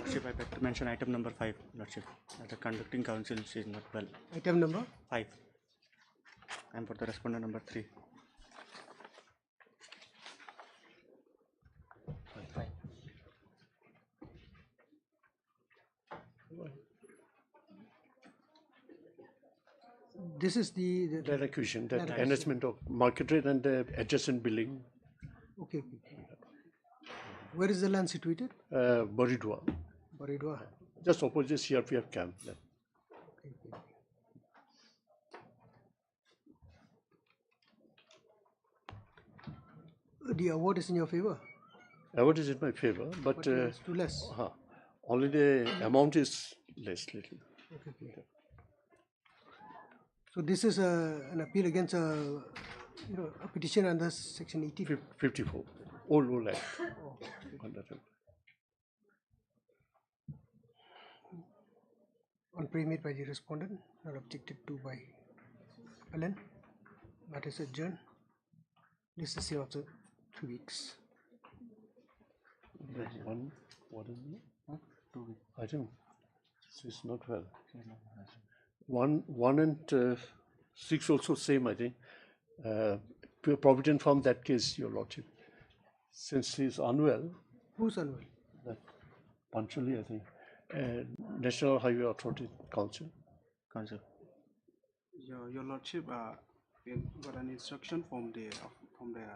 Lordship, I beg to mention item number 5, Lordship, that the conducting counsel is not well. Item number 5. And for the respondent number 3. This is the That acquisition, that enhancement of market rate and the adjacent billing. okay. Where is the land situated? Baridwa, Baridwa. just opposite CRPF camp. The award is in your favor, Award is in my favor, but it's too less. only the amount is less little. Okay. So this is an appeal against a petition under section 80. 54, old act. On pre-made by the respondent, not objected to by appellant. Matter is adjourned. This is here after 3 weeks. What is it? 2 weeks. I think this is not well. 1 and 6 also same, I think. Provident from that case, Your Lordship. Since he is unwell, Who's unwell? that punctually, I think, National Highway Authority Council. Your Lordship, we got an instruction from the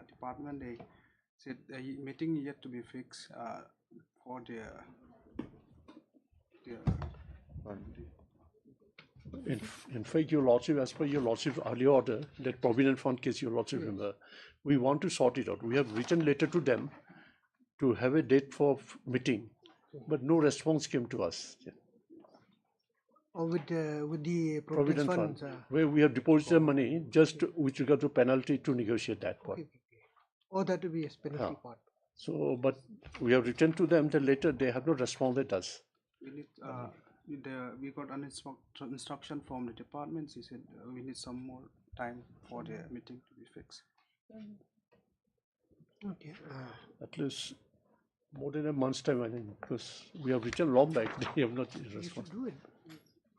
department. They said the meeting yet to be fixed for the In fact, Your Lordship, as per Your Lordship's earlier order, that Provident Fund case, Your Lordship, remember, we want to sort it out. We have written letter to them to have a date for meeting, but no response came to us. Or with the Provident Provident Fund, funds? where we have deposited money just with regard to penalty to negotiate that part. Okay. Or that will be a penalty part. So, but we have written to them the letter, they have not responded us. we need we got an instruction from the department. He said we need some more time for the meeting to be fixed. Okay. At least more than a month's time, I think, because we have written long back, they have not You should responded. do it.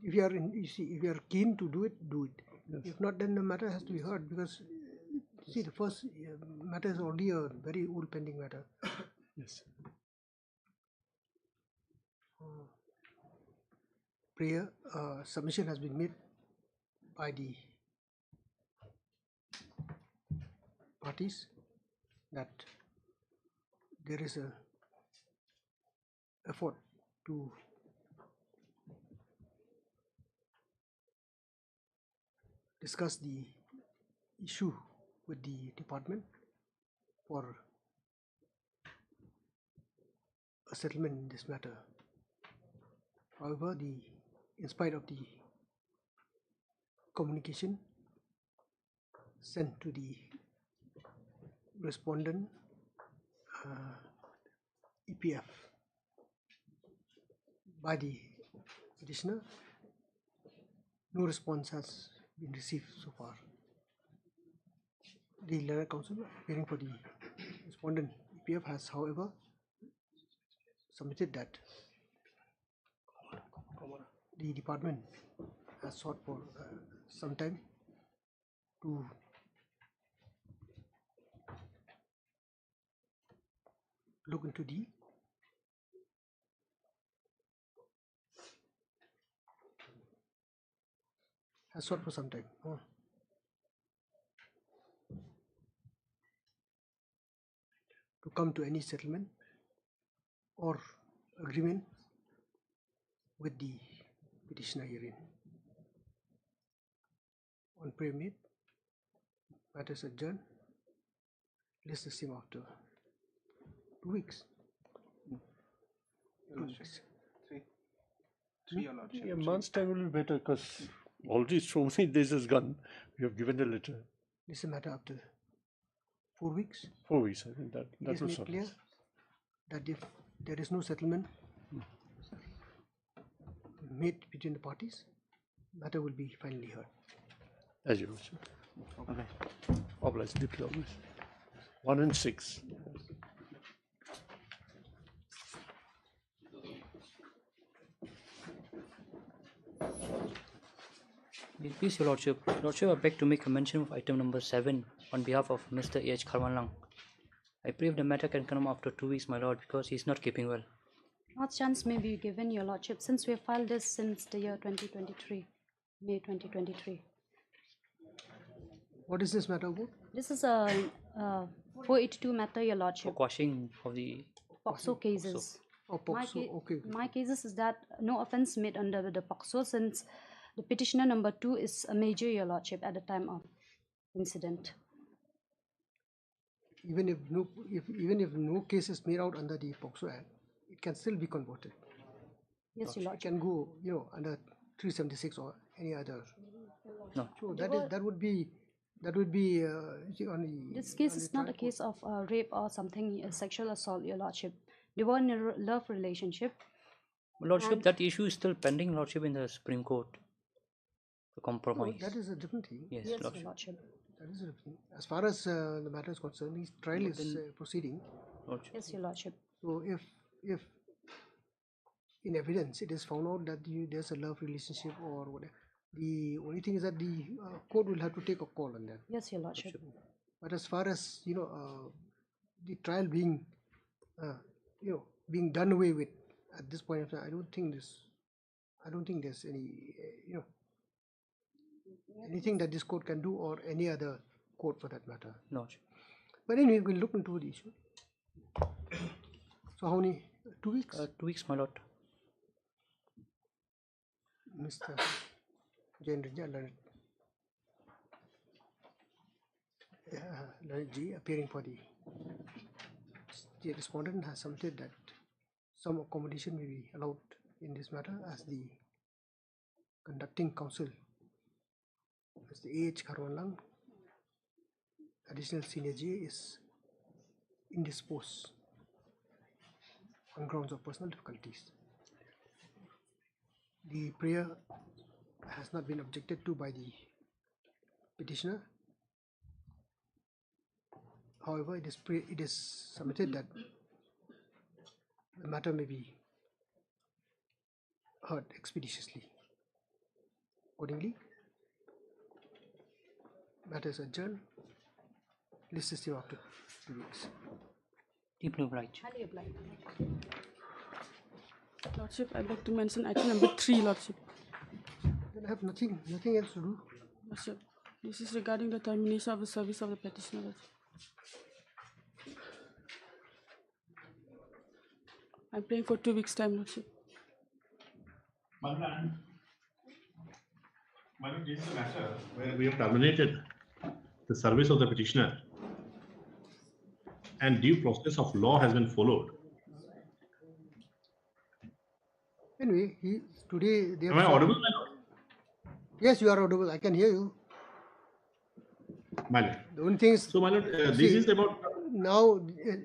If you are if you are keen to do it, do it. Yes. If not, then the matter has to be heard, because see, the first matter is already a very old pending matter. Yes. Prayer submission has been made by the parties that there is a effort to discuss the issue with the department for a settlement in this matter. However, in spite of the communication sent to the respondent EPF by the petitioner, no response has been received so far. The learned counsel appearing for the respondent EPF has, however, submitted that the department has sought for some time to look into the to come to any settlement or agreement with the petitioner herein. On prayer made, matters adjourned. List the same after 2 weeks. Your Lordship. Three, Your Lordship. A month's time will be better, because already so many days has gone. We have given the letter. This is a matter after 4 weeks. 4 weeks, I think that It is will made sort clear us. that if there is no settlement made between the parties, matter will be finally heard. As you wish. Okay. Obliged, deeply obliged. 1 and 6. Please, Your Lordship. Lordship, I beg to make a mention of item number 7 on behalf of Mr. H. Karwanlang. I pray if the matter can come after 2 weeks, my lord, because he is not keeping well. What chance may be given, Your Lordship, since we have filed this since the year 2023, May 2023. What is this matter about? This is a 482 matter, Your For Lordship. quashing of the POXO cases. Oh, POXO, okay. My cases is that no offence made under the POXO, since the petitioner number 2 is a major, Your Lordship, at the time of incident. Even if no case is made out under the POXO Act, it can still be converted. Yes, Your It Lordship. can go, under 376 or any other. No. So that would be on the. This case is not a case of rape or something, a sexual assault, Your Lordship. They were in a love relationship. Lordship, And- that issue is still pending, Lordship, in the Supreme Court. The No, compromise. that is a different thing. Yes, Yes, Your Lordship. Lordship. That is a different thing. As far as the matter is concerned, his trial is proceeding. Lordship. Yes, Your Lordship. So if in evidence it is found out that there's a love relationship or whatever, the only thing is that the court will have to take a call on that. Yes, Your Lordship. But as far as the trial being being done away with at this point of time, I don't think there's any anything that this court can do, or any other court for that matter. Lordship. But anyway, we'll look into the issue. So how many? 2 weeks? 2 weeks, my lord. Mr. Jain Leonard G, appearing for the respondent, has submitted that some accommodation may be allowed in this matter, as the conducting counsel, Mr. A.H. Karwanlang, additional senior J, is indisposed on grounds of personal difficulties. The prayer has not been objected to by the petitioner. However, it is submitted that the matter may be heard expeditiously. Accordingly, matter is adjourned. List is still after 2 weeks. Deeply obliged. Highly obliged. Lordship, I beg to mention item number 3, Lordship. Then I have nothing else to do. Lordship, this is regarding the termination of the service of the petitioner. Lordship. I'm praying for 2 weeks' time, Lordship. Madam, this is a matter where we have terminated the service of the petitioner and due process of law has been followed. Anyway, today they have. Am I audible, my lord? Yes, you are audible. I can hear you. My lord. The only thing is, So, my lord, this see, is about. now,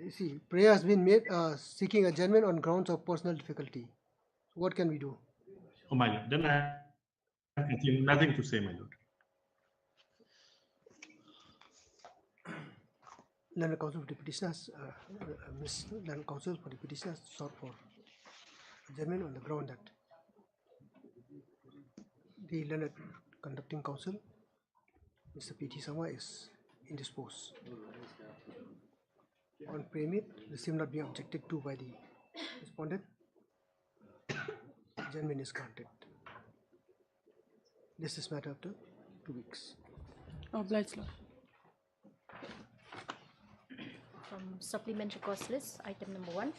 see, prayer has been made seeking adjournment on grounds of personal difficulty. What can we do? Oh, my lord. Then I have nothing to say, my lord. Learned counsel for the petitioners, Miss Learned counsel for the petitioners sought for adjournment on the ground that the learned conducting counsel, Mr. P.T. Sama, is indisposed. On premium, the same not being objected to by the respondent, adjournment is granted. This is matter after 2 weeks. Obliged, Lord. From supplementary cost list, item number 1.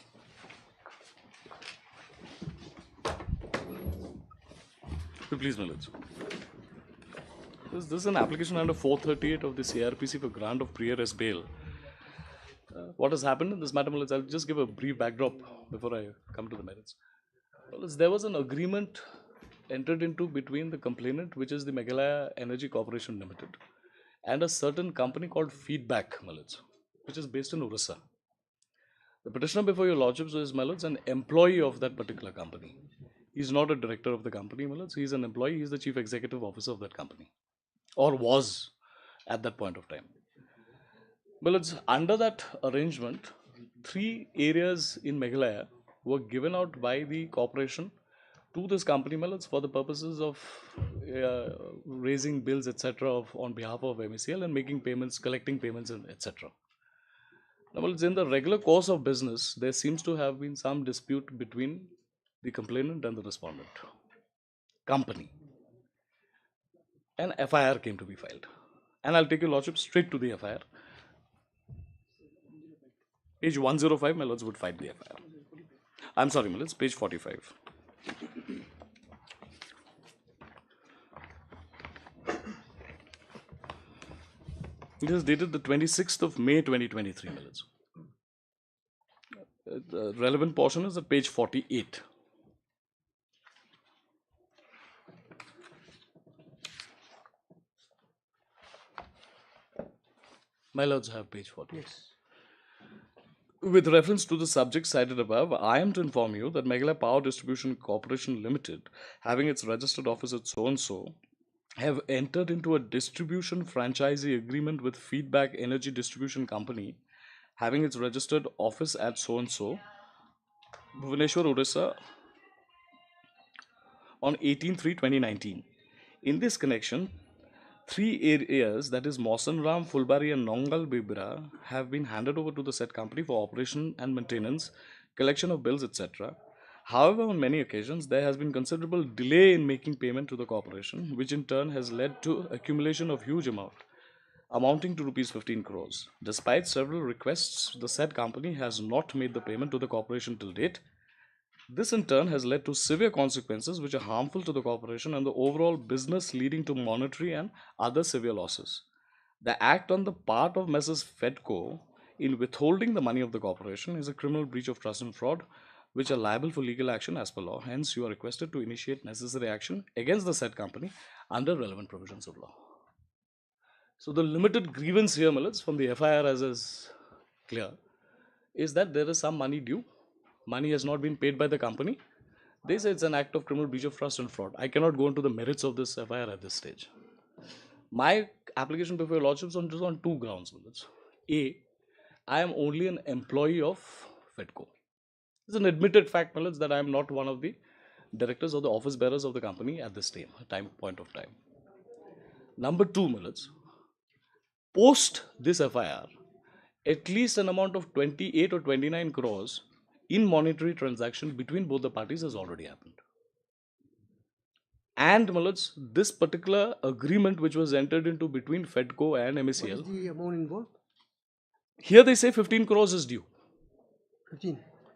Please, my lords. This is an application under 438 of the CRPC for grant of prior as bail. What has happened in this matter, my lords, I'll just give a brief backdrop before I come to the merits. Well, there was an agreement entered into between the complainant, which is the Meghalaya Energy Corporation Limited, and a certain company called Feedback, my lords, which is based in Orissa. The petitioner before your lordships is, my lords, an employee of that particular company. He's not a director of the company, my lords. He's an employee. He's the chief executive officer of that company, or was at that point of time. My lords, under that arrangement, 3 areas in Meghalaya were given out by the corporation to this company, my lords, for the purposes of raising bills, etc., on behalf of MECL and making payments, collecting payments, and etc. Now, my lords, in the regular course of business, there seems to have been some dispute between the complainant and the respondent company. An FIR came to be filed. And I'll take your lordship straight to the FIR. Page 105, my lords would find the FIR. I'm sorry, my lords, page 45. It is dated the 26th of May 2023, my lords. The relevant portion is at page 48. My lords have page 48. Yes. With reference to the subject cited above, I am to inform you that Meghalaya Power Distribution Corporation Limited, having its registered office at so-and-so, have entered into a distribution franchisee agreement with Feedback Energy Distribution Company, having its registered office at so-and-so, Bhubaneswar, Odisha, on 18/3/2019. In this connection, 3 areas, that is Mawson Ram, Fulbari and Nongal Bibra, have been handed over to the said company for operation and maintenance, collection of bills, etc. However, on many occasions, there has been considerable delay in making payment to the corporation, which in turn has led to accumulation of huge amount, amounting to Rs 15 crores. Despite several requests, the said company has not made the payment to the corporation till date. This in turn has led to severe consequences which are harmful to the corporation and the overall business, leading to monetary and other severe losses. The act on the part of Messrs. Fedco in withholding the money of the corporation is a criminal breach of trust and fraud, which are liable for legal action as per law. Hence, you are requested to initiate necessary action against the said company under relevant provisions of law. So, the limited grievance here, my lords, from the FIR as is clear, is that there is some money due. Money has not been paid by the company. They say it's an act of criminal breach of trust and fraud. I cannot go into the merits of this FIR at this stage. My application before your lordships is on 2 grounds. A, I am only an employee of Fedco. It's an admitted fact, my lords, that I am not one of the directors or the office bearers of the company at this point of time. Number 2, my lords, post this FIR, at least an amount of 28 or 29 crores in monetary transaction between both the parties has already happened. And, my lords, this particular agreement which was entered into between Fedco and MECL. What is the amount involved? Here they say 15 crores is due.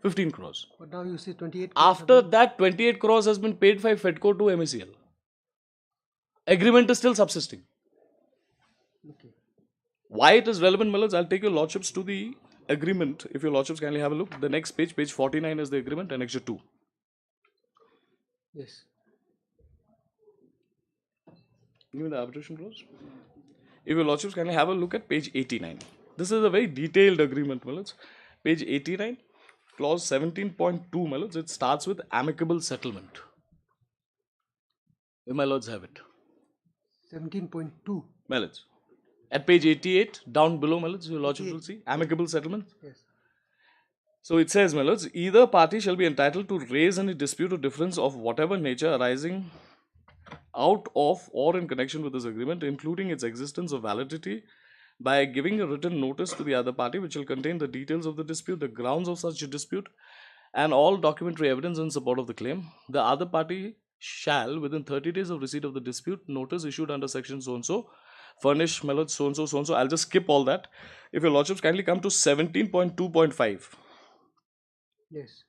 15 crores. But now you say 28 crores. After that, 28 crores has been paid by Fedco to MECL. Agreement is still subsisting. Okay. Why it is relevant, my lords, I'll take your lordships to the agreement. If your lordships kindly have a look. The next page, page 49 is the agreement, annexure 2. Yes. Give me the arbitration clause. If your lordships kindly have a look at page 89. This is a very detailed agreement, my lords. Page 89, clause 17.2, my lords. It starts with amicable settlement. Will my lords have it? 17.2. My lords. At page 88, down below, my lords, your lordships will see amicable settlement. Yes. So it says, my lords, either party shall be entitled to raise any dispute or difference of whatever nature arising out of or in connection with this agreement, including its existence or validity, by giving a written notice to the other party which will contain the details of the dispute, the grounds of such a dispute, and all documentary evidence in support of the claim. The other party shall, within 30 days of receipt of the dispute notice issued under section so-and-so, furnish, my lords, so-and-so, so-and-so. I'll just skip all that. If your lordships kindly come to 17.2.5. Yes.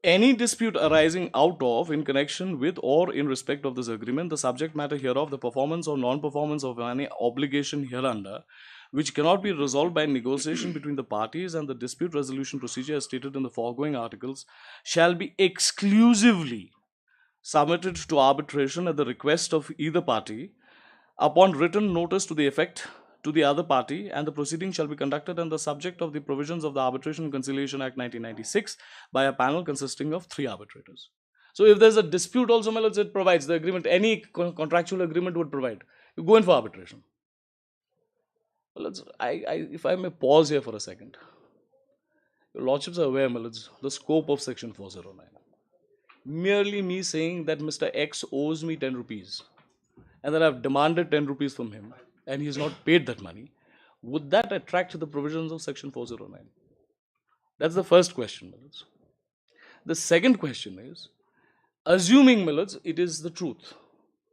Any dispute arising out of, in connection with, or in respect of this agreement, the subject matter hereof, the performance or non-performance of any obligation hereunder, which cannot be resolved by negotiation between the parties and the dispute resolution procedure as stated in the foregoing articles, shall be exclusively submitted to arbitration at the request of either party, upon written notice to the effect to the other party, and the proceeding shall be conducted on the subject of the provisions of the Arbitration and Conciliation Act 1996 by a panel consisting of 3 arbitrators. So if there's a dispute also, my lords, it provides the agreement, any contractual agreement would provide. You go in for arbitration. Well, if I may pause here for a second. Your lordships are aware, my lords, the scope of section 409. merely me saying that Mr. X owes me 10 rupees and that I've demanded 10 rupees from him and he's not paid that money, would that attract the provisions of section 409? That's the first question, Millards. The second question is, assuming, Millards, it is the truth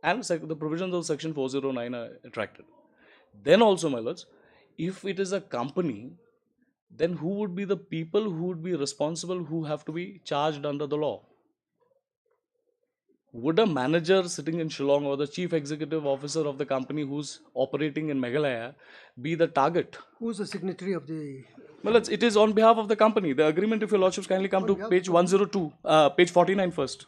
and the provisions of section 409 are attracted, then also, Millards, if it is a company, then who would be the people who would be responsible, who have to be charged under the law? Would a manager sitting in Shillong or the chief executive officer of the company who's operating in Meghalaya be the target? Who's the signatory of the... Well, it is on behalf of the company. The agreement, if your lordships kindly come to page 102, page 49 first.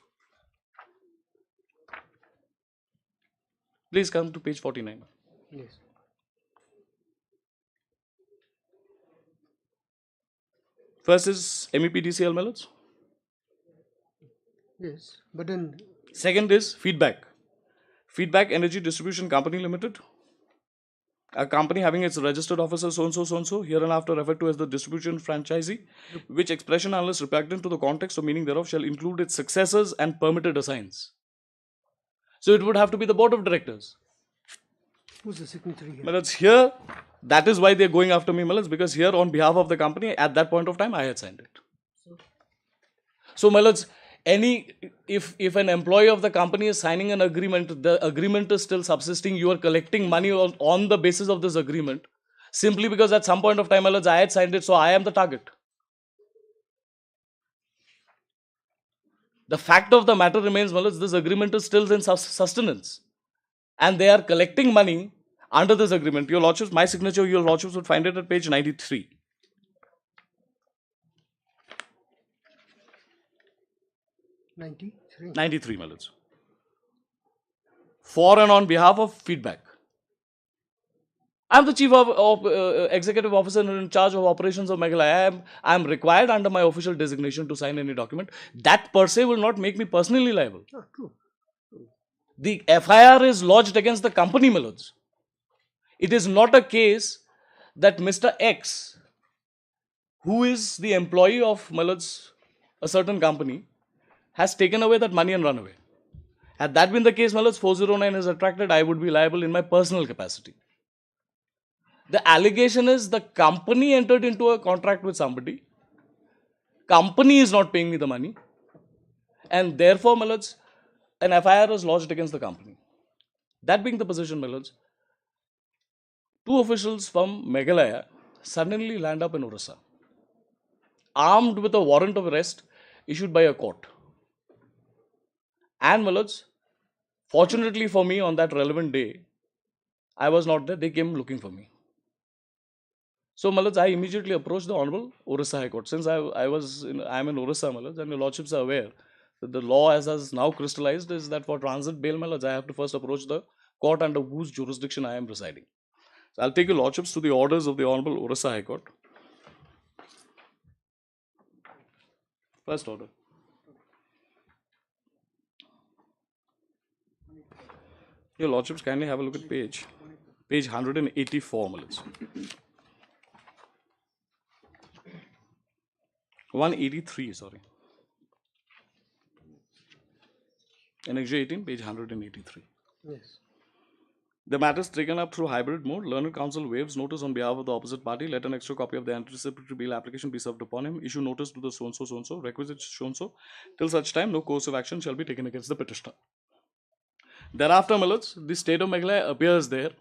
Please come to page 49. Yes. First is MEPDCL, Millards. Yes, but then... Second is feedback. Feedback Energy Distribution Company Limited. A company having its registered officer so-and-so, hereinafter referred to as the distribution franchisee, which expression unless repugnant to the context or meaning thereof shall include its successors and permitted assigns. So it would have to be the board of directors. Who's the signatory here? Millards, here, that is why they're going after me, Millards, because here on behalf of the company, at that point of time, I had signed it. So, Millards, if an employee of the company is signing an agreement, the agreement is still subsisting, you are collecting money on the basis of this agreement, simply because at some point of time, Millards, I had signed it, so I am the target. The fact of the matter remains, Millards, this agreement is still in sustenance. And they are collecting money under this agreement. Your lordships, my signature, your lordships would find it at page 93. 93, Millards. For and on behalf of feedback. I am the chief executive officer in charge of operations of Meghalaya. I am required under my official designation to sign any document. That per se will not make me personally liable. Oh, true. The FIR is lodged against the company, Millards. It is not a case that Mr. X, who is the employee of Millards, a certain company, has taken away that money and run away. Had that been the case, Millards, 409 is attracted, I would be liable in my personal capacity. The allegation is the company entered into a contract with somebody. Company is not paying me the money. And therefore, Millards, an FIR is lodged against the company. That being the position, Millards, two officials from Meghalaya suddenly land up in Orissa, armed with a warrant of arrest issued by a court. And Millards, fortunately for me on that relevant day, I was not there, they came looking for me. So, Millards, I immediately approached the Honorable Orissa High Court. Since I'm in Orissa, Millards, and your lordships are aware that the law as has now crystallized is that for transit bail, Millards, I have to first approach the court under whose jurisdiction I am residing. So, I'll take your lordships to the orders of the Honorable Orissa High Court. First order. Your lordships kindly have a look at page 184, Millards. 183, sorry. Annex 18, page 183. Yes. The matter is taken up through hybrid mode. Learned counsel waives notice on behalf of the opposite party. Let an extra copy of the anticipatory bail application be served upon him. Issue notice to the so-and-so, requisites so-and-so. Till such time, no course of action shall be taken against the petitioner. Thereafter, Millards, the state of Meghalaya appears there.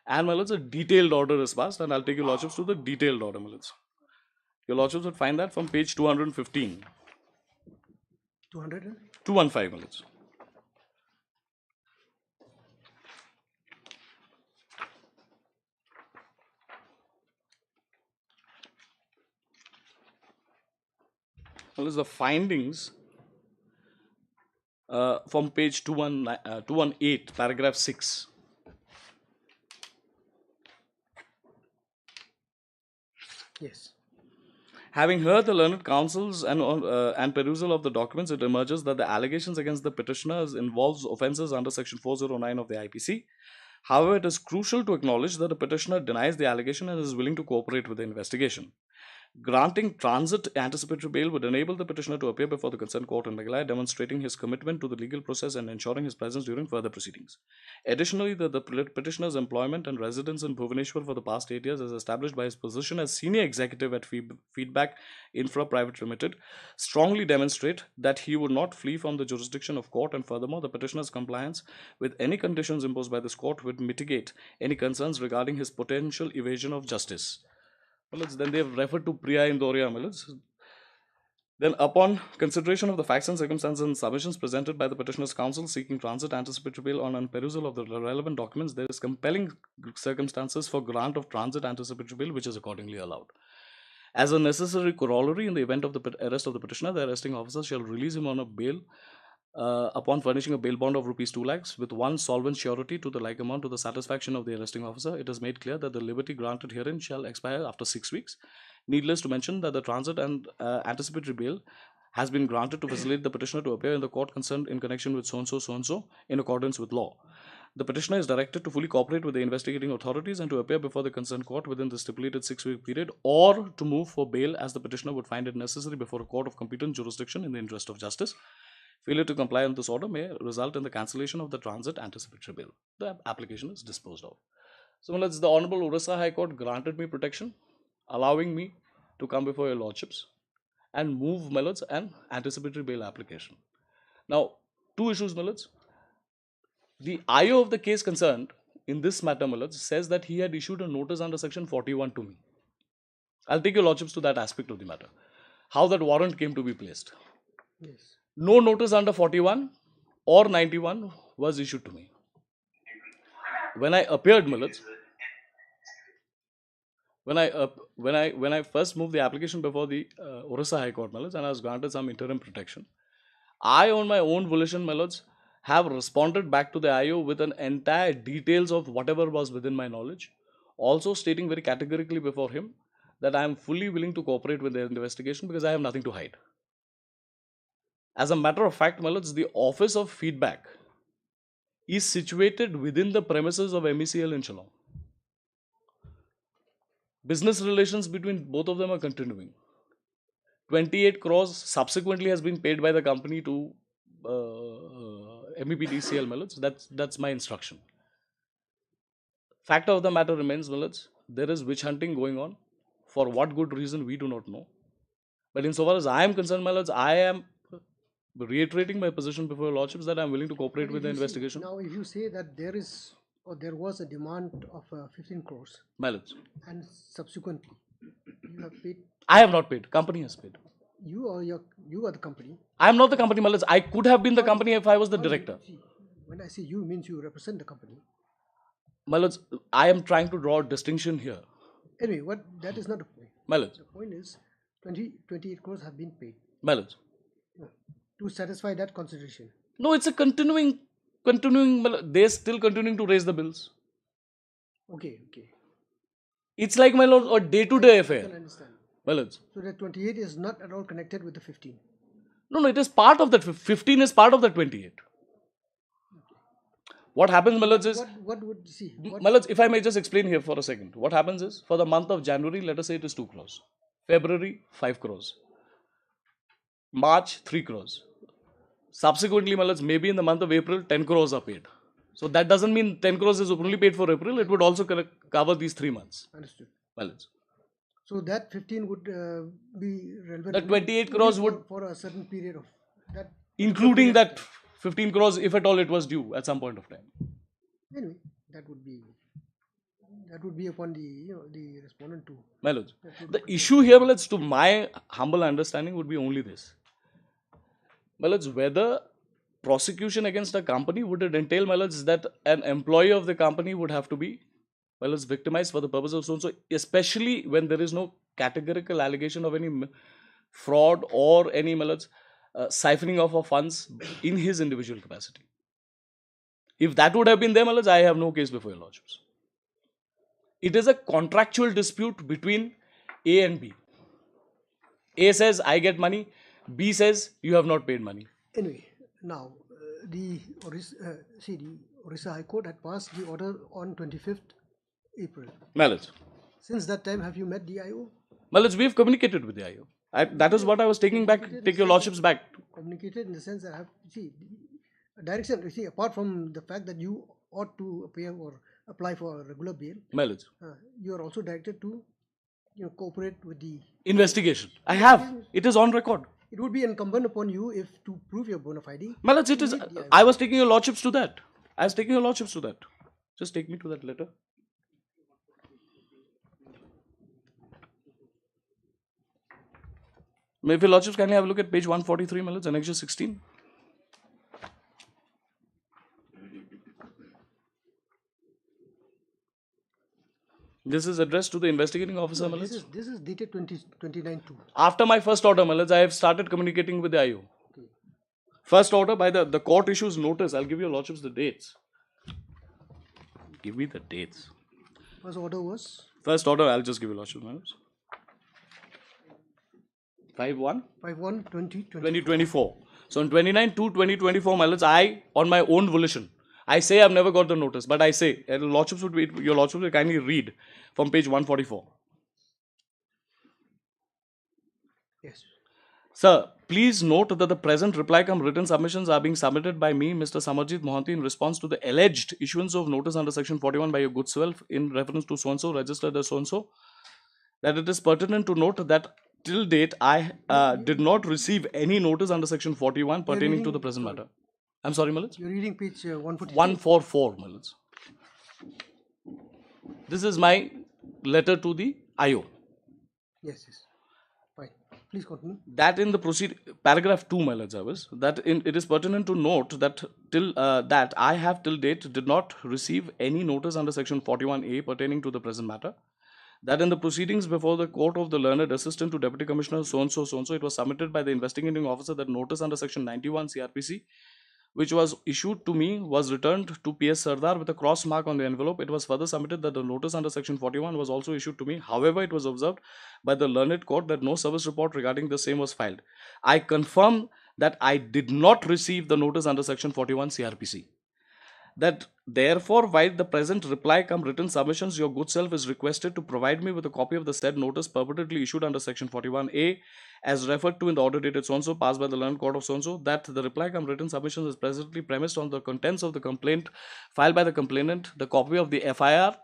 And, Millards, a detailed order is passed. And I'll take your lordships to the detailed order, Millards. Your lordships would find that from page 215. 200? 215, Millards. Well, the findings from page 218, paragraph 6. Yes. Having heard the learned counsels and perusal of the documents, it emerges that the allegations against the petitioners involves offences under section 409 of the IPC. However, it is crucial to acknowledge that the petitioner denies the allegation and is willing to cooperate with the investigation. Granting transit anticipatory bail would enable the petitioner to appear before the concerned court in Meghalaya, demonstrating his commitment to the legal process and ensuring his presence during further proceedings. Additionally, the petitioner's employment and residence in Bhubaneswar for the past 8 years, as established by his position as senior executive at Feedback Infra Private Limited, strongly demonstrate that he would not flee from the jurisdiction of court, and furthermore, the petitioner's compliance with any conditions imposed by this court would mitigate any concerns regarding his potential evasion of justice. Then they have referred to Priya Indoria Millets. Then, upon consideration of the facts and circumstances and submissions presented by the petitioner's counsel seeking transit anticipatory bail on perusal of the relevant documents, there is compelling circumstances for grant of transit anticipatory bail, which is accordingly allowed. As a necessary corollary, in the event of the arrest of the petitioner, the arresting officer shall release him on a bail upon furnishing a bail bond of Rs 2 lakhs with one solvent surety to the like amount to the satisfaction of the arresting officer. It is made clear that the liberty granted herein shall expire after 6 weeks. Needless to mention that the transit and anticipatory bail has been granted to facilitate the petitioner to appear in the court concerned in connection with so-and-so in accordance with law. The petitioner is directed to fully cooperate with the investigating authorities and to appear before the concerned court within the stipulated 6-week period, or to move for bail as the petitioner would find it necessary before a court of competent jurisdiction in the interest of justice. Failure to comply with this order may result in the cancellation of the transit anticipatory bail. The application is disposed of. So, the Honorable Orissa High Court granted me protection, allowing me to come before your lordships and move an anticipatory bail application. Now, two issues, the IO of the case concerned in this matter, says that he had issued a notice under section 41 to me. I'll take your lordships to that aspect of the matter. How that warrant came to be placed. Yes. No notice under 41 or 91 was issued to me. When I appeared, when I first moved the application before the Orissa High Court, and I was granted some interim protection, I, on my own volition, have responded back to the IO with an entire details of whatever was within my knowledge, also stating very categorically before him that I am fully willing to cooperate with their investigation because I have nothing to hide. As a matter of fact, the office of feedback is situated within the premises of MECL in Shillong. Business relations between both of them are continuing. 28 crores subsequently has been paid by the company to MEPDCL. That's my instruction. Fact of the matter remains, there is witch hunting going on. For what good reason, we do not know. But insofar as I am concerned, I am reiterating my position before your lordships that I am willing to cooperate with the investigation. Now, if you say that there is or there was a demand of 15 crores, and subsequently you have paid. I have not paid. Company has paid. You are the company. I am not the company, I could have been the company if I was the director. When I say you, means you represent the company. I am trying to draw a distinction here. Anyway, that is not the point. The point is 28 crores have been paid. To satisfy that consideration. No, it's a continuing, they're still continuing to raise the bills. Okay. It's like, a day-to-day affair. I can understand. So the 28 is not at all connected with the 15? No, it is part of that. 15 is part of the 28. What happens, is... What would see? If I may just explain here for a second. What happens is, for the month of January, let us say it is 2 crores. February, 5 crores. March, 3 crores. Subsequently, maybe in the month of April, 10 crores are paid. So that doesn't mean 10 crores is only paid for April. It would also cover these 3 months. Understood. So that 15 would be relevant. The 28 crores would... For a certain period of that. Including that 15 crores, if at all it was due at some point of time. Anyway, that would be upon the respondent too. The issue here, to my humble understanding, would be only this. Whether prosecution against a company would it entail, that an employee of the company would have to be victimized for the purpose of so-and-so, especially when there is no categorical allegation of any fraud or any siphoning off of funds in his individual capacity. If that would have been there, I have no case before your lordships. It is a contractual dispute between A and B. A says, I get money. B says, you have not paid money. Anyway, now, the Orissa High Court had passed the order on 25th April. Mallet. Since that time, have you met the IO? My lords, we have communicated with the IO. That is what I was taking back, take your lordships back. Communicated in the sense that I have, direction, apart from the fact that you ought to appear or apply for a regular bail, My lords. you are also directed to cooperate with the investigation. I have. It is on record. It would be incumbent upon you if to prove your bona fide. My lords, it is. I was taking your lordships to that. I was taking your lordships to that. Just take me to that letter. If your lordships kindly have a look at page 143, my lords, annexure 16. This is addressed to the investigating officer, my lords. This is dated 29/2. After my first order, my lords, I have started communicating with the IO. Okay. First order by the court issues notice. I'll give your lordships the dates. Give me the dates. First order was? First order, I'll just give you lordships, my lords. 5/1? 5/1/2024. So on 29/2/2024, my lords, I, on my own volition, I say I've never got the notice, but I say, your lordships will kindly read from page 144. Yes. Sir, please note that the present reply cum written submissions are being submitted by me, Mr. Samarjit Mohanty, in response to the alleged issuance of notice under section 41 by your good self in reference to so-and-so, registered as so-and-so, that it is pertinent to note that till date, I did not receive any notice under section 41 pertaining to the present matter. I'm sorry, my lords? You're reading page 144. 144, my lords. This is my letter to the IO. Yes. Fine. Please continue. That in the paragraph 2, my lords, it is pertinent to note that that I have till date did not receive any notice under section 41A pertaining to the present matter. That in the proceedings before the court of the learned assistant to deputy commissioner so-and-so, it was submitted by the investigating officer that notice under section 91 CRPC, which was issued to me, was returned to PS Sardar with a cross mark on the envelope. It was further submitted that the notice under section 41 was also issued to me. However, it was observed by the learned court that no service report regarding the same was filed. I confirm that I did not receive the notice under section 41 CRPC. That therefore, while the present reply cum written submissions, your good self is requested to provide me with a copy of the said notice purportedly issued under section 41A as referred to in the order dated so-and-so passed by the learned court of so-and-so, that the reply cum written submissions is presently premised on the contents of the complaint filed by the complainant, the copy of the FIR,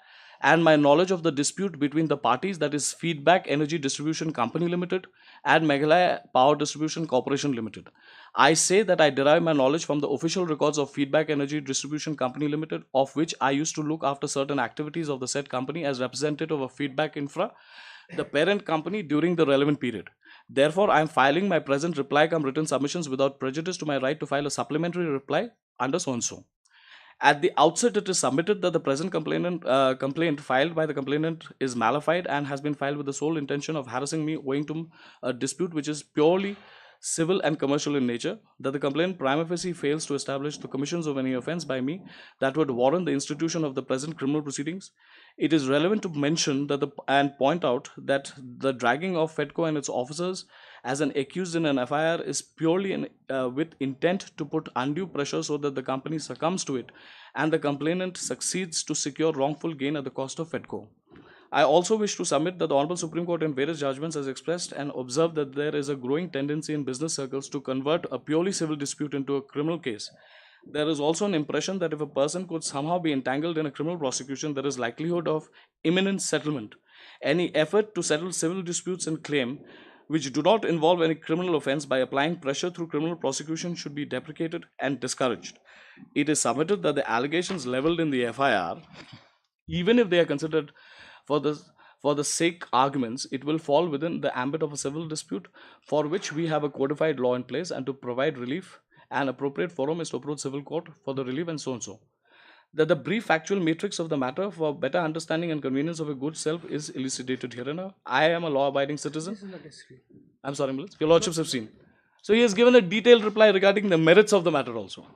and my knowledge of the dispute between the parties, that is Feedback Energy Distribution Company Limited and Meghalaya Power Distribution Corporation Limited. I say that I derive my knowledge from the official records of Feedback Energy Distribution Company Limited, of which I used to look after certain activities of the said company as representative of Feedback Infra, the parent company, during the relevant period. Therefore, I am filing my present reply cum written submissions without prejudice to my right to file a supplementary reply under so-and-so. At the outset, it is submitted that the present complaint filed by the complainant is malified and has been filed with the sole intention of harassing me owing to a dispute which is purely civil and commercial in nature, that the complainant prima facie fails to establish the commissions of any offence by me that would warrant the institution of the present criminal proceedings. It is relevant to mention that and point out that the dragging of FEDCO and its officers as an accused in an FIR is purely with intent to put undue pressure so that the company succumbs to it and the complainant succeeds to secure wrongful gain at the cost of FEDCO. I also wish to submit that the Honorable Supreme Court in various judgments has expressed and observed that there is a growing tendency in business circles to convert a purely civil dispute into a criminal case. There is also an impression that if a person could somehow be entangled in a criminal prosecution, there is likelihood of imminent settlement. Any effort to settle civil disputes and claim which do not involve any criminal offence by applying pressure through criminal prosecution should be deprecated and discouraged. It is submitted that the allegations levelled in the FIR, even if they are considered for the sake arguments, it will fall within the ambit of a civil dispute for which we have a codified law in place, and to provide relief, an appropriate forum is to approach civil court for the relief and so-and-so. That the brief factual matrix of the matter for better understanding and convenience of a good self is elucidated herein. I am a law-abiding citizen. This is not necessary. I'm sorry, my lords. Your lordships have seen. So he has given a detailed reply regarding the merits of the matter also.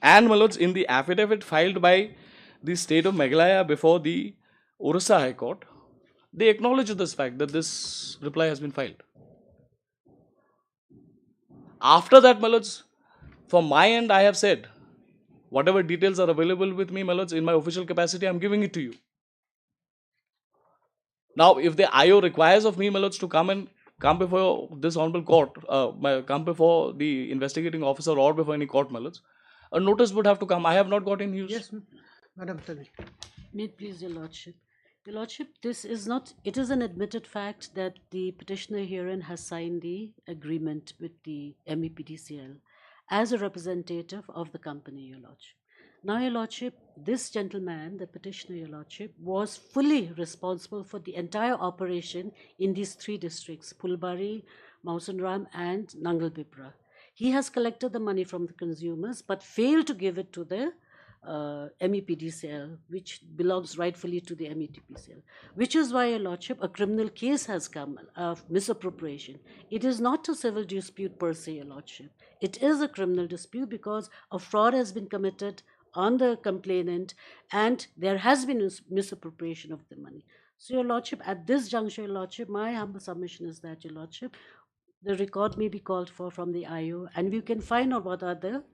And, my lords, in the affidavit filed by the state of Meghalaya before the Orissa High Court, they acknowledge this fact that this reply has been filed. After that, my lords, from my end, I have said, whatever details are available with me, my lords, in my official capacity, I am giving it to you. Now, if the IO requires of me, my lords, to come before this honorable court, come before the investigating officer or before any court, my lords, a notice would have to come. I have not got any news. Yes, Madam, tell me. May it please your lordship. Your lordship, this is not, it is an admitted fact that the petitioner herein has signed the agreement with the MEPDCL as a representative of the company, your lordship. Now, your lordship, this gentleman, the petitioner, your lordship, was fully responsible for the entire operation in these three districts, Pulbari, Mausanram and Nangalbipra. He has collected the money from the consumers but failed to give it to the MEPDCL, which belongs rightfully to the MEPDCL, which is why, your lordship, a criminal case has come of misappropriation. It is not a civil dispute per se, your lordship. It is a criminal dispute because a fraud has been committed on the complainant and there has been misappropriation of the money. So, your lordship, at this juncture, your lordship, my humble submission is that, your lordship, the record may be called for from the IO and we can find out what are the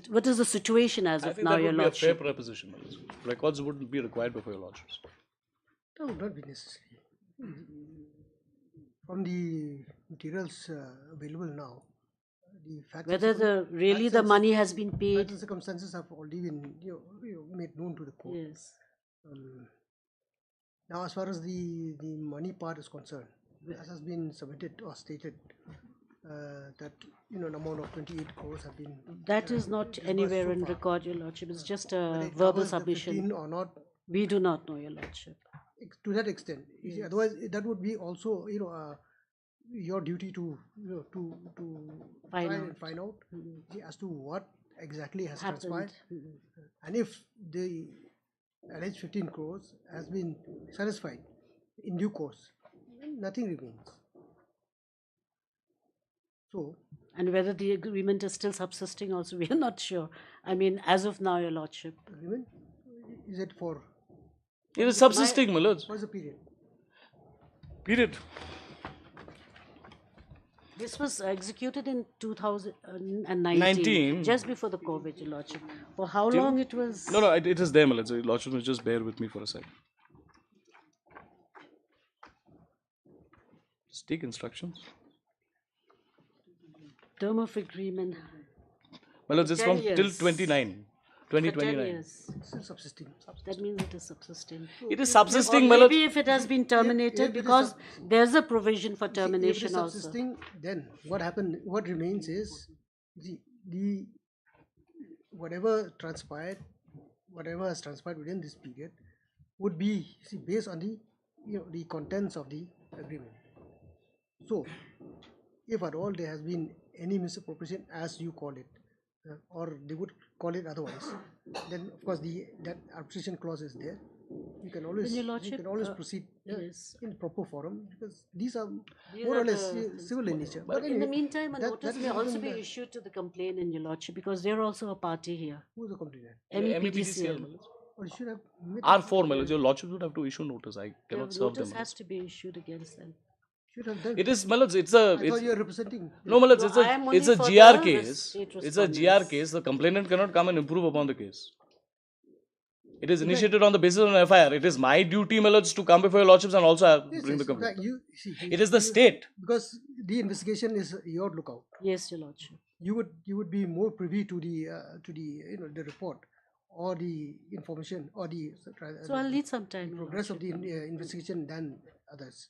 what is the situation as of now, your lordship? I think that would be a fair proposition, my lords. Records wouldn't be required before your lordships. That would not be necessary. From the materials available now, the facts whether really the money has been paid. Facts and circumstances have already been made known to the court. Yes. Now, as far as the money part is concerned, as has been submitted or stated, that an amount of 28 crores have been. That is not anywhere in record, your lordship. It's just a verbal submission. Or not? We do not know, your lordship. To that extent, Yes. otherwise that would be also your duty to find out as to what exactly has transpired, and if the alleged 15 crores has been satisfied in due course, nothing remains. So, and whether the agreement is still subsisting also, we are not sure. I mean, as of now, your lordship. Agreement? Is it for? It is subsisting, my lords. What's the period? Period. This was executed in 2019, just before the COVID, your lordship. For how long it was? No, it is there, my lords. Your lordship, just bear with me for a second. Just take instructions. Term of agreement. Well, it's from till 2029. It's still subsisting. That means it is subsisting. It is subsisting, or maybe if it has been terminated, because there's a provision for termination if it is subsisting, also. Then what remains is the whatever has transpired within this period would be based on the contents of the agreement. So, if at all there has been any misappropriation, as you call it, or they would call it otherwise, then of course that arbitration clause is there. You can always proceed in proper forum, because these are more or less civil in nature. But in the meantime, a notice may also be issued to the complainant, your lordship, because they are also a party here. Who is the complainant? MEPDCL. Or should have R4, my lords. Your lordships would have to issue notice. I cannot serve them. Notice has to be issued against them. It is, my lords, it's a. I thought you are representing. No, my lords, it's a GR case. It's a GR case. The complainant cannot come and improve upon the case. It is initiated on the basis of an FIR. It is my duty, my lords, to come before your lordships and also bring the complaint. It is the state. Because the investigation is your lookout. Yes, your lordship. You would be more privy to the report or the information or so I'll need some time. Progress of the investigation than others.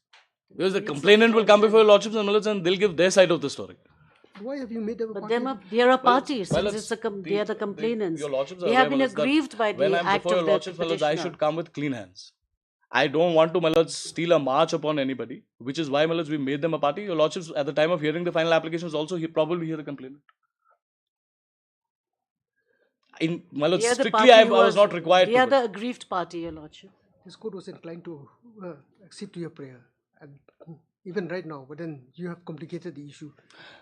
Because the complainant will come before your lordships and and they'll give their side of the story. Why have you made them a party? But they are a party, since they are the complainants. They have been aggrieved by the act of the petitioner. I should come with clean hands. I don't want to, my lords, steal a march upon anybody, which is why, my lords, we made them a party. Your lordships, at the time of hearing the final applications, also probably hear the complainant. My lords, strictly I was not required to. They are the aggrieved party, your lordship. This court was inclined to accede to your prayer. And even right now, but then you have complicated the issue.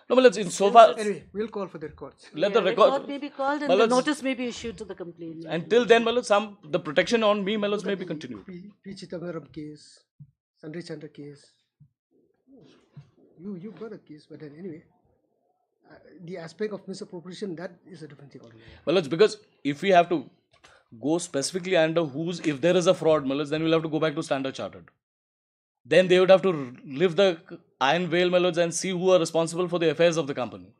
No, but in so far. Anyway, we'll call for the records. Let the record may be called and the notice may be issued to the complainant. Until then, the protection on me, may be continued. P. Chitamaram case, Sandri Chandra case. You got a case, but then anyway, the aspect of misappropriation, that is a different thing altogether. Well, it's because if we have to go specifically under whose, if there is a fraud, my lords, then we'll have to go back to Standard Chartered. Then they would have to lift the iron veil, my lords, and see who are responsible for the affairs of the company.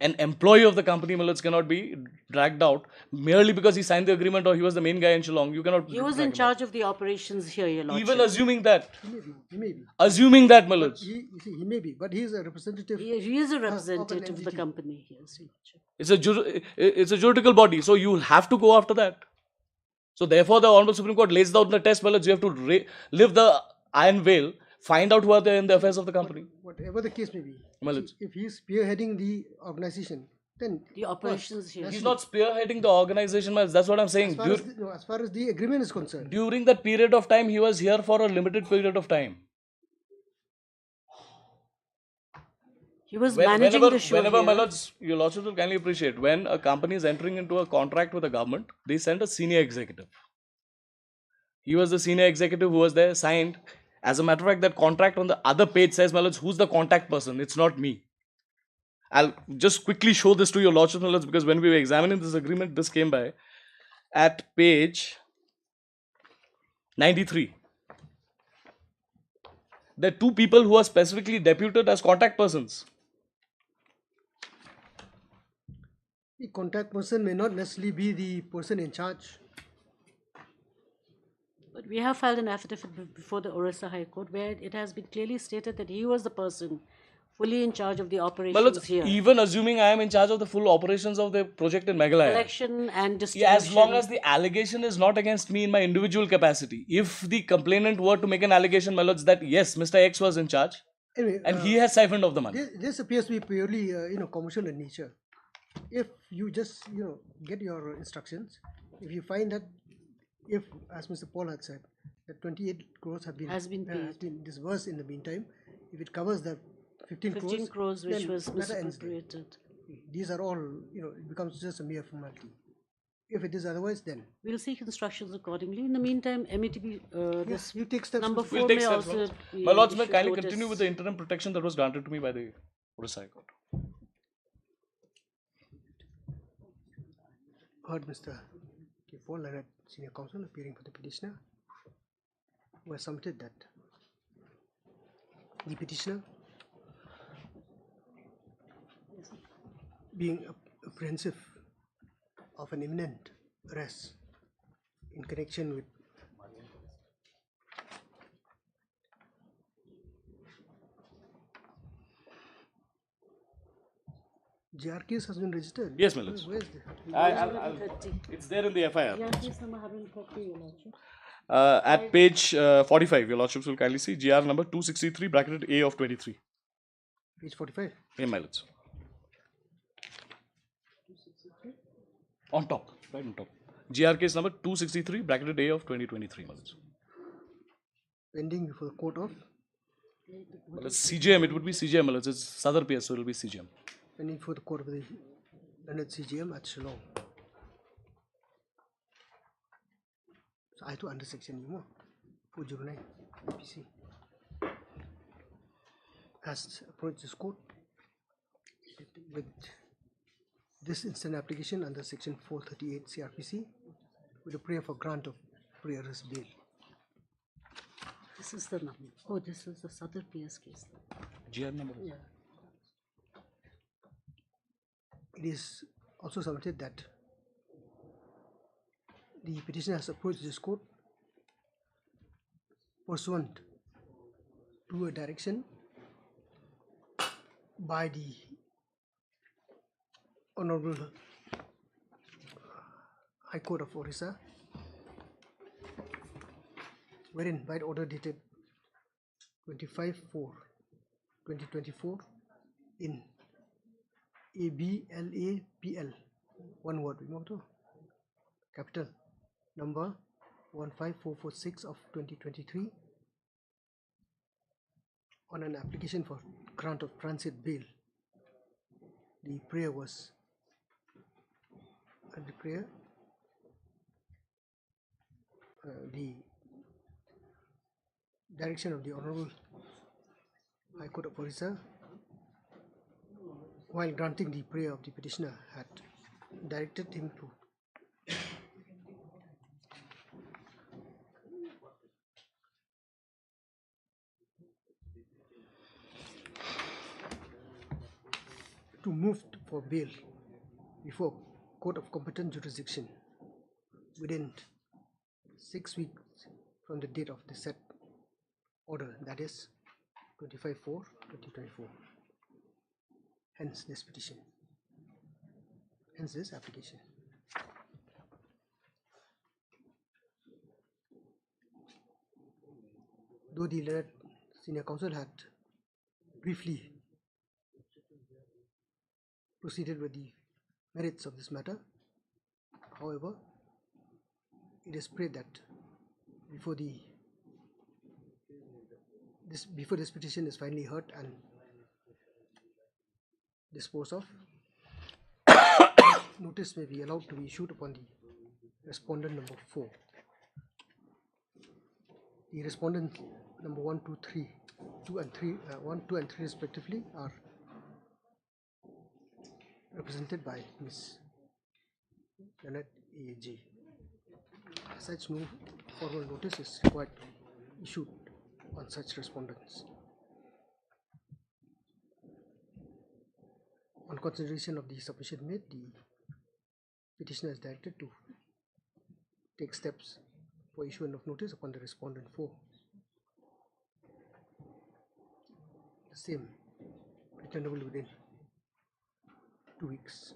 An employee of the company, my lords, cannot be dragged out merely because he signed the agreement or he was the main guy in Shillong. You cannot. He was in charge of the operations here, Your Lordship. Even assuming that. He may be. Assuming that, my lords. He may be, but he is a representative. He is a representative of the company, yes, Your Lordship. It's a juridical body, so you will have to go after that. So therefore, the Honorable Supreme Court lays down the test, my lords. You have to lift the iron veil, find out who are there in the affairs of the company. Whatever the case may be, My lords. if he is spearheading the organization, then the operations here. He's not spearheading the organization, my lords. That's what I'm saying. As far as the agreement is concerned. During that period of time, he was here for a limited period of time. He was managing the show Whenever, here. my lords, your lordship will kindly appreciate, when a company is entering into a contract with the government, they send a senior executive. He was the senior executive who was there, signed. As a matter of fact, that contract on the other page says, my lords, who's the contact person? It's not me. I'll just quickly show this to your lordship, my lords, because when we were examining this agreement, this came by. At page 93. There are two people who are specifically deputed as contact persons. The contact person may not necessarily be the person in charge. But we have filed an affidavit before the Orissa High Court where it has been clearly stated that he was the person fully in charge of the operations here. Even assuming I am in charge of the full operations of the project in Meghalaya. Collection and distribution. Yeah, as long as the allegation is not against me in my individual capacity. If the complainant were to make an allegation, my lords, that yes, Mr. X was in charge, Anyway, and he has siphoned off the money. This appears to be purely, commercial in nature. If you just, get your instructions, if you find that, if, as Mr. Paul had said, that 28 crores have been disbursed in the meantime, if it covers the 15 crores which was matter ends there. misappropriated. These are all, it becomes just a mere formality. If it is otherwise, then We'll seek instructions accordingly. In the meantime, METB, this you take steps. number Mr. 4 We'll take may steps, also be my lords, may issued kindly notice. continue with the interim protection that was granted to me by the Orissa High Court. Heard Mr. K. Paul Leonard, Senior Counsel, appearing for the petitioner, who has submitted that the petitioner, being apprehensive of an imminent arrest in connection with GR case has been registered. Yes, my lords. Where is the It's there in the FIR. Yeah, case number 130, Your Lordship. At page 45, your lordships will kindly see GR number 263 bracketed A of 23. page 45? Yeah, my lords. On top, right on top. GR case number 263 bracketed A of 2023, my lords. Pending before the court of Well, it's CJM, it would be CJM, my lords. It's Sadar PS, so it will be CJM. pending before the court of the Leonard CGM at Shillong. So I to under section 409 APC has approached this court with this instant application under section 438 CRPC with a prayer for grant of pre-arrest bail. This is the number. Oh, this is the Southern PS case. GR number? Yeah. It is also submitted that the petitioner has approached this court pursuant to a direction by the Honorable High Court of Orissa, wherein by order dated 25/4/2024 in ABLAPL, one word, capital number 15446 of 2023 on an application for grant of transit bail. The prayer was the direction of the Honorable High Court of Orissa, while granting the prayer of the petitioner, had directed him to to move for bail before court of competent jurisdiction within 6 weeks from the date of the said order, that is 25/4/2024. Hence this petition. Hence this application. Though the learned senior counsel had briefly proceeded with the merits of this matter, however, it is prayed that before this petition is finally heard and disposed of, notice may be allowed to be issued upon the respondent number 4. The respondent number 1, 2, 3, 2 and 3, 1, 2 and 3 respectively are represented by Ms. Janet A.J. As such, no formal notice is required to be issued on such respondents. On consideration of the submission made, the petitioner is directed to take steps for issuance of notice upon the respondent 4. The same returnable within 2 weeks.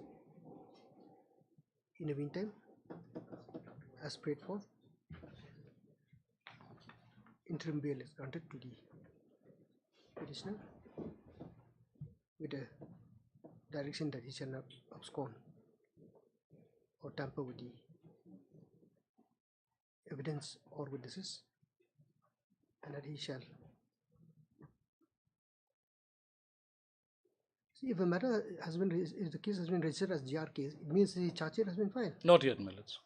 In the meantime, as prayed for, interim bail is granted to the petitioner with a direction that he shall not abscond or tamper with the evidence or witnesses, and that he shall see if a matter has been if the case has been registered as GR case, it means the charge sheet has been filed. Not yet, my lords.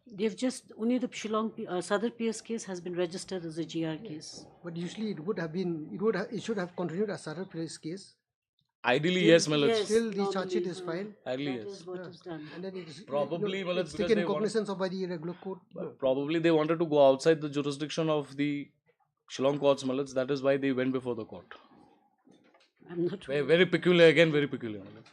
They've just only the Shillong Sadar PS case has been registered as a GR case. But usually it would have been it should have continued as Sadar PS case. Ideally, yes, my lords. Still the charge sheet is filed. Ideally, That yes. is what is done. And then it is Probably, well, it's it's because taken they want- cognizance of by the regular court. Probably they wanted to go outside the jurisdiction of the Shillong courts, my lords. That is why they went before the court. I'm not Very, very peculiar, again, very peculiar, my lords.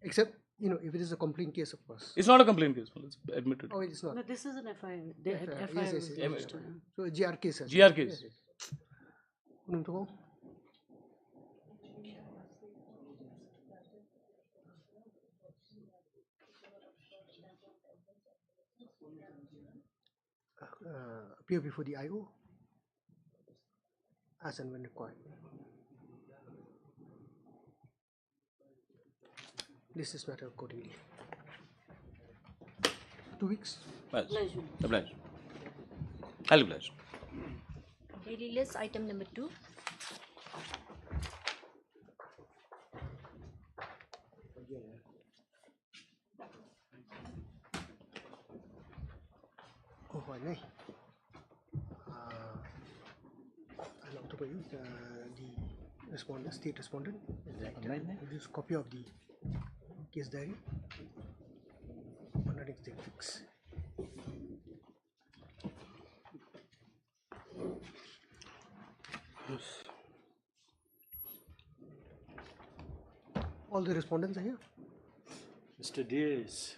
Except, if it is a complaint case, of course. It's not a complaint case, my lords. Admitted. Oh, it is not. No, this is an FIR. The FIR, FIR yes, was yes, yes. registered. So a GR case. has- GR case. Yes, yes. Unum to go. Appear before the IO as and when required. This is matter accordingly. 2 weeks. Obliged. Obliged. I'll oblige. Daily list item number 2. Oh, why not? I'll October the respondent, state respondent. This copy of the case diary. Honoring state fix. All the respondents are here. Mr. Diaz.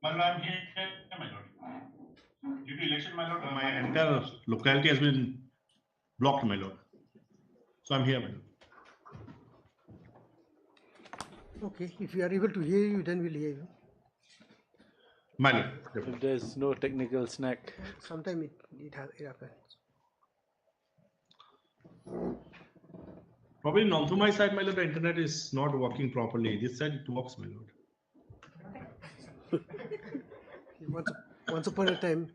My lord, I'm here, my lord. Due to election, my lord, my entire locality has been blocked, my lord. So I'm here, my lord. Okay, if we are able to hear you, then we'll hear you. My lord. If there's no technical snack. Sometimes it happens. Probably not to my side, my lord, the internet is not working properly. This side it works, my lord. Once upon a time,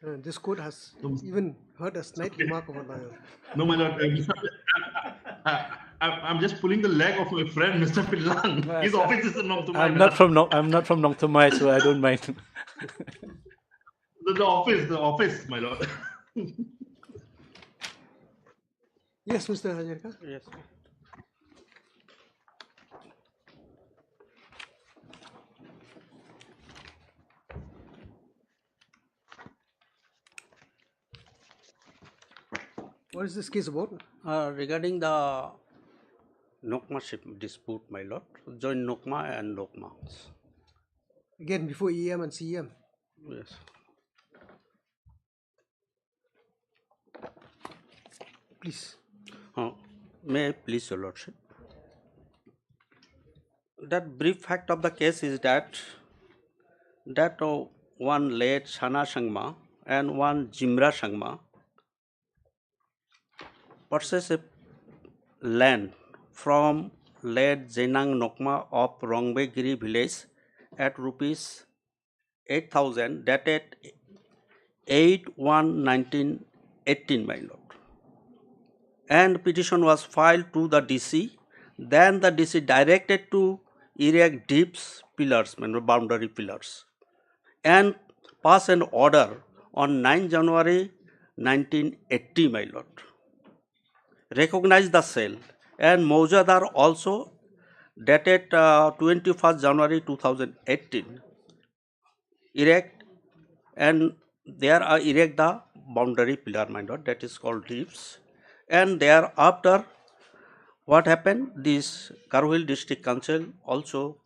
this court has even heard a snide remark of a lawyer. No, my lord. I'm just pulling the leg of my friend, Mr. Pillan. His office is in Nongtumai. I'm not from Nongtumai, so I don't mind. The office, my lord. Yes, Mr. Hajarka. Yes. What What is this case about? Regarding the Nokmaship dispute, my lord, joint Nokma and Nokma. Again, before EM and CEM. Yes. Please. May I please, your lordship? That brief fact of the case is that one late Shana Sangma and one Jimra Sangma purchased a land from late Zenang Nokma of Rongbegiri village at rupees 8,000 dated 8/1/1918, my lord. And petition was filed to the DC. Then the DC directed to erect dips pillars, boundary pillars, and pass an order on 9 January 1980, my lord. Recognize the sale, and Mojadar also dated 21st January 2018 erect, and there are erect the boundary pillar, my lord, that is called dips. And thereafter, what happened? This Karhul District Council also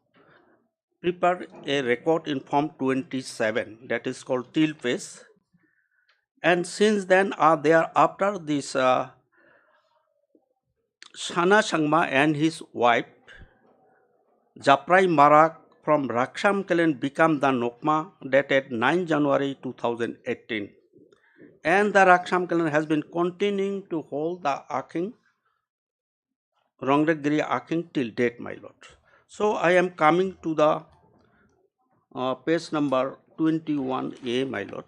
prepared a record in Form 27, that is called till phase. And since then, thereafter, this Shana Sangma and his wife Japrai Marak from Raksham Kalen become the Nokma dated 9 January 2018. And the Raksham Kalen has been continuing to hold the Aking, Rongbegiri Aking till date, my lord. So I am coming to the page number 21A, my lord.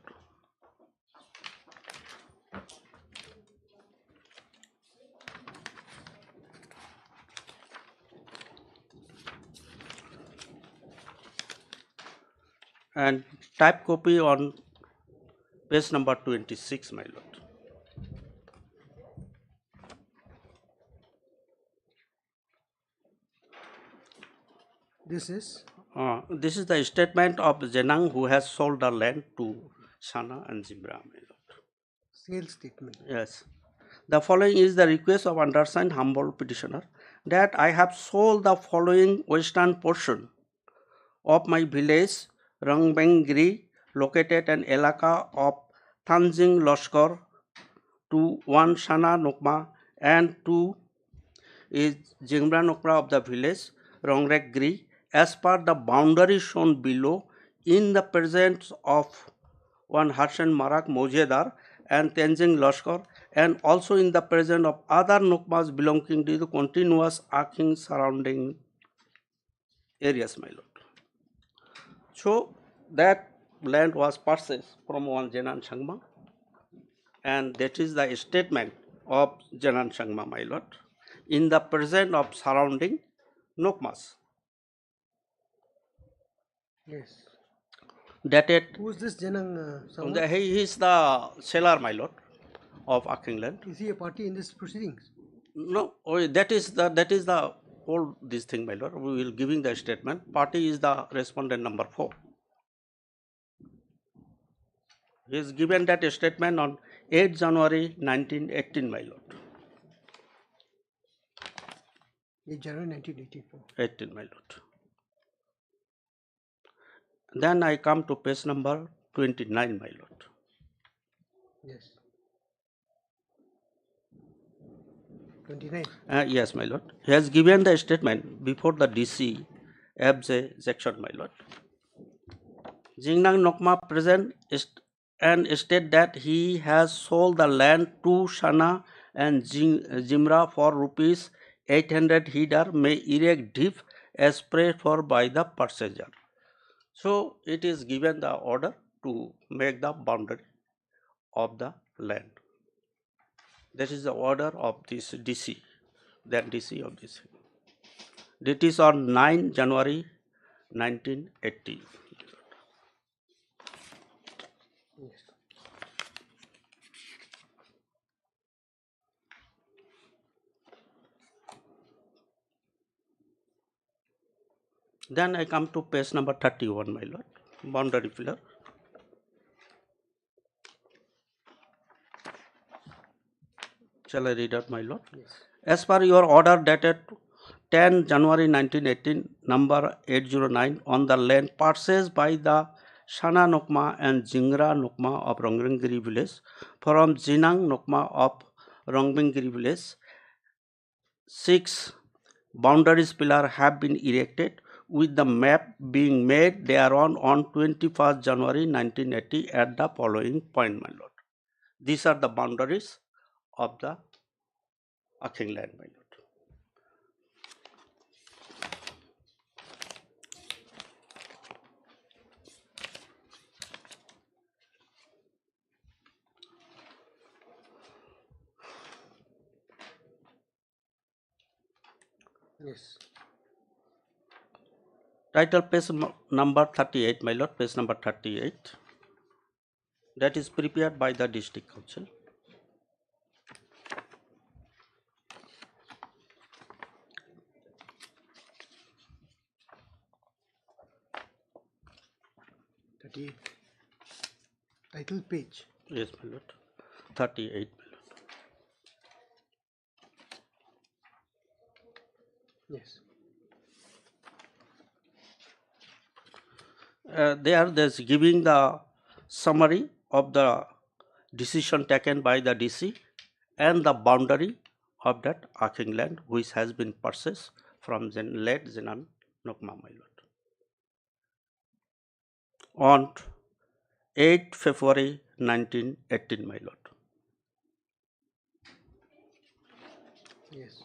And type copy on page number 26, my lord. This is? This is the statement of Zenang who has sold the land to Shana and Jimra, my lord. Sale statement. Yes. The following is the request of undersigned humble petitioner that I have sold the following western portion of my village Rongbegiri, located in Elaka of Tanjing Loskor, to one Shana Nokma and two is Jimra Nokma of the village Rongbegiri, as per the boundary shown below, in the presence of one Harshan Marak Mojedar and Tenzing Loskor, and also in the presence of other Nokmas belonging to the continuous Aking surrounding areas, my lord. So that land was purchased from one Jenan Sangma, and that is the statement of Jenan Sangma, my lord, in the presence of surrounding Nokmas. Yes. Dated. Who is this Jenang Sangma? He is the seller, my lord, of Aking land. Is he a party in this proceedings? No, that is the whole this thing, my lord. We will giving the statement. Party is the respondent number 4. He is given that statement on 8 January 1918, my lord. 8 January 1984. 18, my lord. Then I come to page number 29, my lord. Yes. 29. Yes, my lord. He has given the statement before the DC FJ section, my lord. Jingnang Nokma present and state that he has sold the land to Shana and Jimra for rupees 800 header may erect dip as prayed for by the purchaser. So it is given the order to make the boundary of the land. This is the order of this DC, that DC of this. It is on 9 January 1980. Yes. Then I come to page number 31, my lord, boundary pillar. Shall I read out, my lord? Yes. As per your order dated 10 January 1918, number 809, on the land purchased by the Shana Nokma and Jingra Nokma of Rongbengiri village from Jinang Nokma of Rongbengiri village, 6 boundaries pillar have been erected with the map being made thereon on 21st January 1980 at the following point, my lord. These are the boundaries of the Aking land, my lord. Yes. Title page number 38, my lord, page number 38. That is prepared by the district council. Title page. Yes, my lord. 38, my lord. Yes. There's giving the summary of the decision taken by the DC and the boundary of that Aking land which has been purchased from late Zenan Nokma, my lord. On 8 February 1918, my lord. Yes.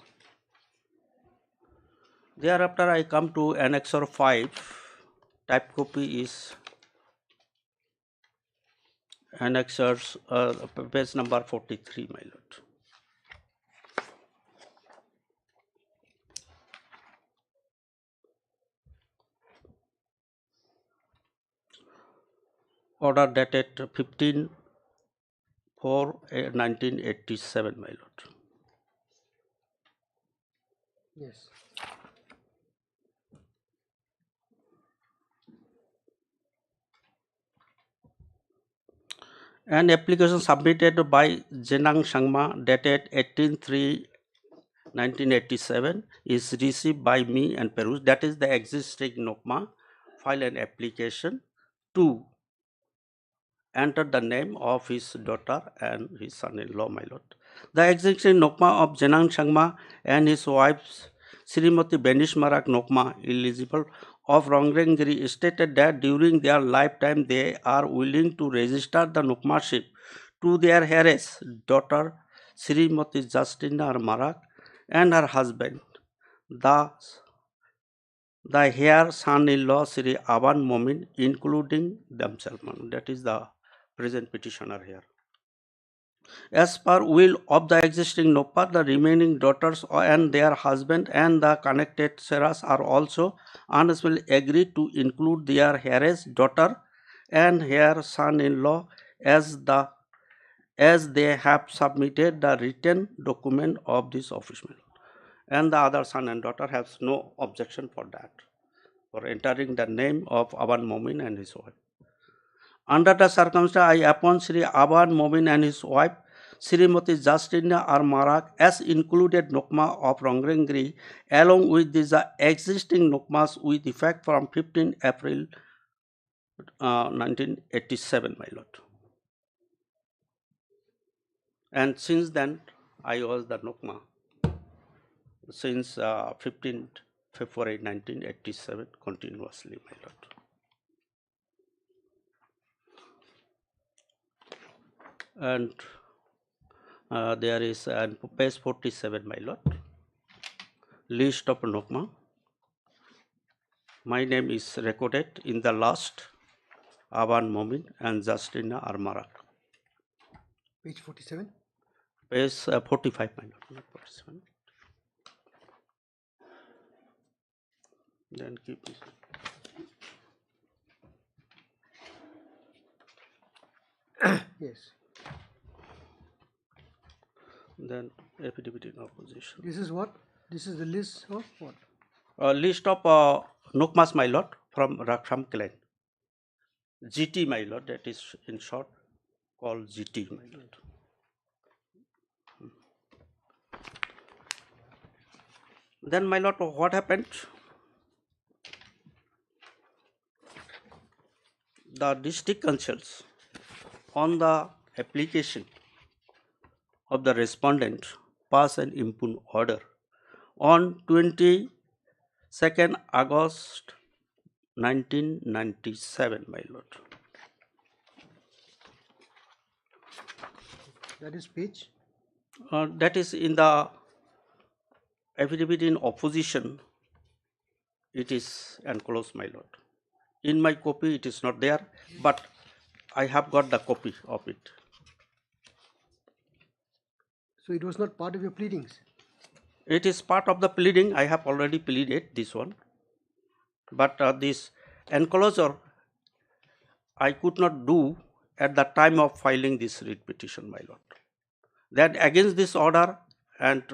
Thereafter, I come to Annexure 5. Type copy is Annexures, page number 43, my lord. Order dated 15/4/1987, my lord. Yes. An application submitted by Jenang Sangma dated 18/3/1987 is received by me and perused. That is the existing Nokma. File an application to enter the name of his daughter and his son-in-law, my lord. The existing Nokma of Jenang Sangma and his wife Srimati Benish Marak Nokma, eligible of Rongrengiri, stated that during their lifetime they are willing to register the Nokmaship to their heiress daughter Srimati Justina Marak and her husband, the heir son-in-law Sri Aban Momin, including themselves. That is the present petitioner here. As per will of the existing Nokpa, the remaining daughters and their husband and the connected Seras are also unanimously agreed to include their heiress daughter and heir son-in-law as they have submitted the written document of this office, and the other son and daughter has no objection for that, for entering the name of Aban Momin and his wife. Under the circumstance, I appoint Sri Aban Momin and his wife Srimati Justina R. Marak as included Nokma of Rongrengiri along with these existing Nokmas with effect from 15 April 1987, my lord. And since then, I was the Nokma since 15 February 1987 continuously, my lord. And there is page 47, my lord, list of Nokma. My name is recorded in the last, Aban Momin and Justina Armarak. Page 47? Page 45, my lord, not 47. Then keep this. Yes. Then affidavit in opposition. This is what? This is the list of what? A list of Nokmas, my lord, from Raksham clan. GT, my lord, that is in short called GT, my lord. Then, my lord, what happened? The district councils, on the application of the respondent, pass an impugn order on 22nd August 1997, my lord. That is page? That is in the affidavit in opposition. It is enclosed, my lord. In my copy, it is not there, but I have got the copy of it. So it was not part of your pleadings? It is part of the pleading. I have already pleaded this one. But this enclosure, I could not do at the time of filing this writ petition, my lord. That against this order and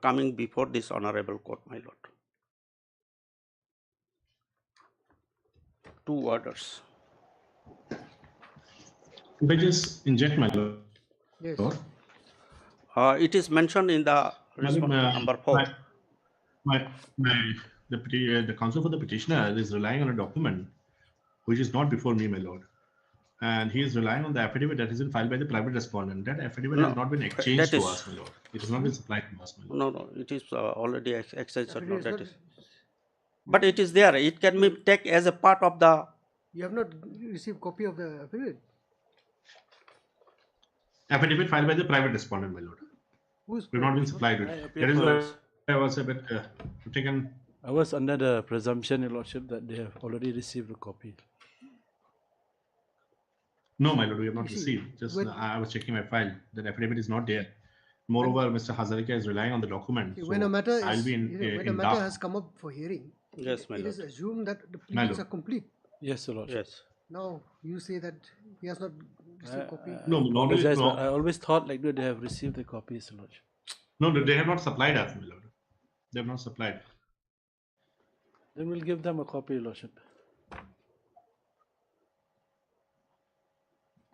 coming before this honorable court, my lord. Two orders. If I just inject, my lord. Yes. It is mentioned in the response number 4. The counsel for the petitioner is relying on a document which is not before me, my lord. And he is relying on the affidavit that is filed by the private respondent. That affidavit has not been exchanged to us, my lord. It has not been supplied to us, my lord. No, it is already exchanged. But it is there. It can be taken as a part of the. You have not received copy of the affidavit? Affidavit filed by the private respondent, my lord. Who's We've not been supplied with. That is why I was a bit taken. I was under the presumption, Your Lordship, that they have already received a copy. No, my lord, we have not received. Just I was checking my file. That affidavit is not there. Moreover, Mr. Hazarika is relying on the document. When a matter has come up for hearing, yes, it is assumed that the pleadings are complete. Yes, Your Lordship. Yes. Now you say that he has not received a copy. I always thought like that they have received the copies, Your Lordship. No, they have not supplied us, my lord. They have not supplied. Then we'll give them a copy, Your Lordship.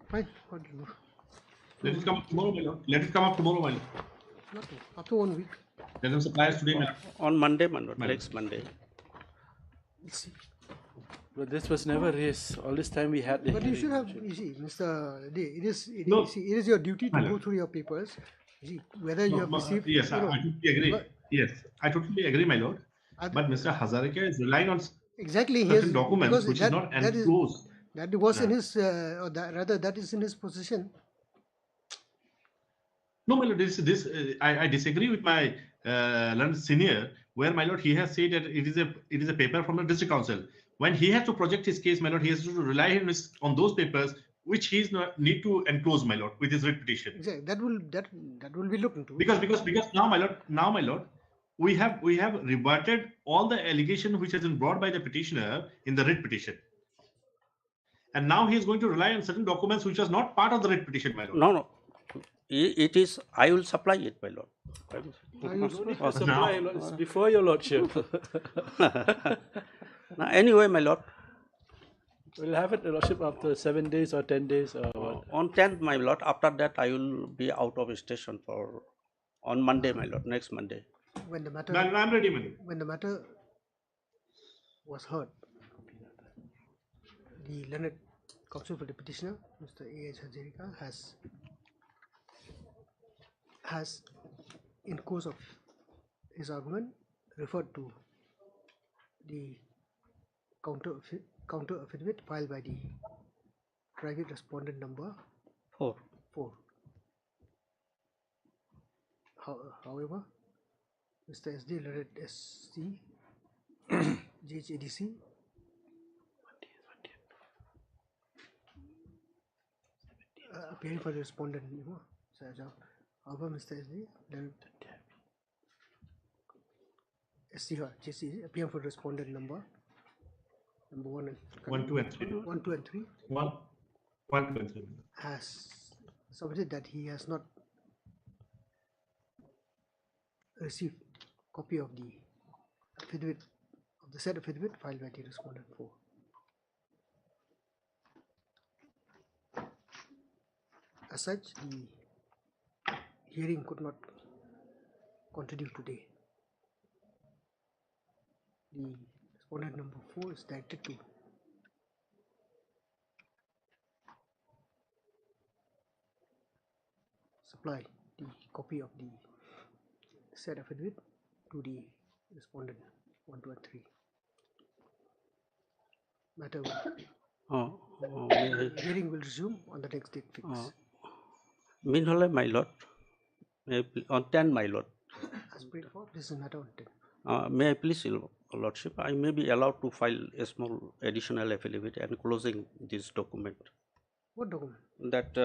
Fine. What do you Let it come up tomorrow, my lord. Let it come up tomorrow, my lord. Nothing. After 1 week. Let them supply us today, my lord. On Monday, my lord. Next Monday. Let's see. But this was never raised. All this time we had the But you hearing, should have, Lordship. you see, Mr. D, it is your duty to go through your papers. You see, whether you have received. Yes, I totally agree. Yes, I totally agree, my lord. But Mr. Hazarika is relying on certain documents which is not enclosed. That was in his, or rather, that is in his position. No, my lord, I disagree with my learned senior, where my lord he has said that it is a paper from the district council. When he has to project his case, my lord, he has to rely on those papers which he is not need to enclose, my lord, with his writ petition. Exactly. That will be looked into. Because now, my lord, we have rebutted all the allegation which has been brought by the petitioner in the writ petition. And now he is going to rely on certain documents which was not part of the writ petition, my lord. No. It is, I will supply it, my lord. It's before Your Lordship. Now, anyway, my lord. We'll have it, Your Lordship, after 7 days or 10 days or what? On 10th, my lord. After that, I will be out of station on Monday, my lord. Next Monday. When the matter. I'm ready, my lord. When the matter was heard, the learned counsel for the petitioner, Mr. A.H. Hazarika, has, in course of his argument, referred to the counter affidavit filed by the private respondent number 4. However, Mr. S.D. Leonard S.C. JHADC appearing for the respondent, however, Mr. S.D. Leonard S.C. JC appearing for the respondent number 1 and 2 and 3. 1, 2 and 3 1, 2 and 3 has submitted that he has not received copy of the affidavit of the said affidavit filed by the respondent 4. As such, the hearing could not continue today. the respondent number 4 is directed to supply the copy of the said affidavit to the respondent 1, 2, and 3. Matter will, hearing will resume on the next date fixed. Meanwhile, my lord, on 10, my lord. As prayed for, this is matter on 10. May I please, your lordship, I may be allowed to file a small additional affidavit and closing this document. What document? That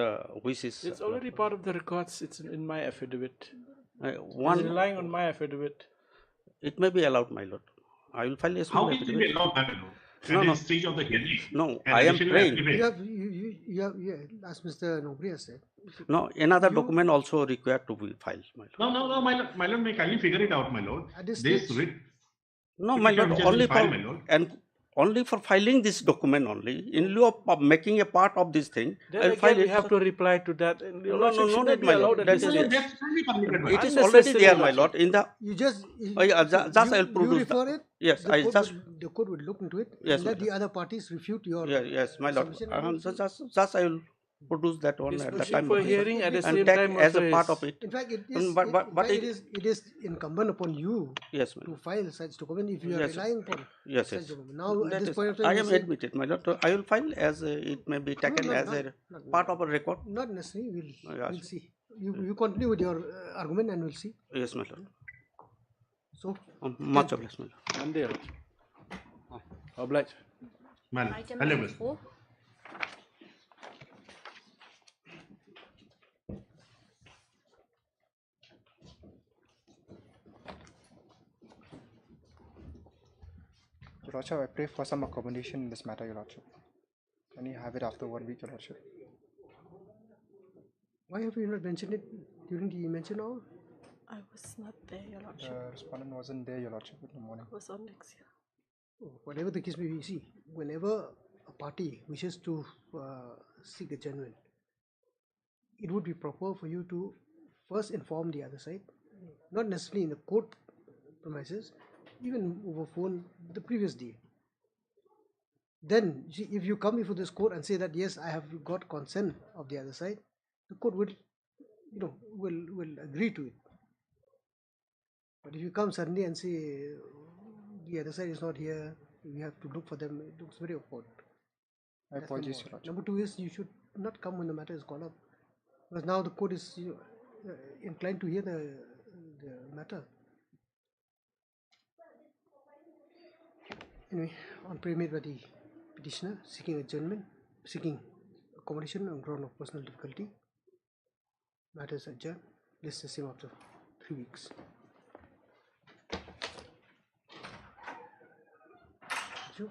which is. It's already part of the records. It's in my affidavit. One it's relying on my affidavit. It may be allowed, my lord. I will file a small How affidavit. can it be allowed, my lord? No, no. Stage of the hearing. No, I am praying. You have, as Mr. Nobria said. No, another document also required to be filed, my lord. No, my lord, may kindly figure it out, my lord. At this This stage, writ. No, my lord, only for my lord. and only for filing this document only. In lieu of making a part of this thing, Then again, we have to reply to that. And your lordship should not be allowed at this stage. It is already there, my lord. In the you just just I'll produce. You refer it. Yes, I just. The court will look into it. Yes, and let the other parties refute your. Yes, my lord. Just I will produce that one It's at the pushing time for of hearing at the and same take time as also a part is- of it. In fact, it is. But it is incumbent upon you. Yes, to file such document if you are Yes. relying upon Yes, such yes. document. Now, at That this is- point of time, I you am say- admitted, my lord. I will file as it may be taken No, as not- a not- part of a record. Not necessarily. We'll, Yes. we'll see. You continue with your argument and we'll see. Yes, my lord. So, Much obliged, my lord. Monday. Obliged. Item number 4. Your Lordship, I pray for some accommodation in this matter, Your Lordship. Can you have it after 1 week, Your Lordship? why have you not mentioned it during the mention hour? I was not there, Your Lordship. The respondent wasn't there, Your Lordship, in the morning. I was on next year. Whatever the case may be, see, whenever a party wishes to seek a genuine, it would be proper for you to first inform the other side, not necessarily in the court premises, even over phone the previous day. Then, see, if you come before this court and say that yes, I have got consent of the other side, the court will, will agree to it. But if you come suddenly and say the other side is not here, we have to look for them, it looks very awkward. My That's apologies, number Your one. Lordship. Number 2 is you should not come when the matter is called up, because now the court is inclined to hear the matter. Anyway, on prayer made by the petitioner seeking adjournment, seeking accommodation on ground of personal difficulty, matter is adjourned. This is the same after 3 weeks. Sure.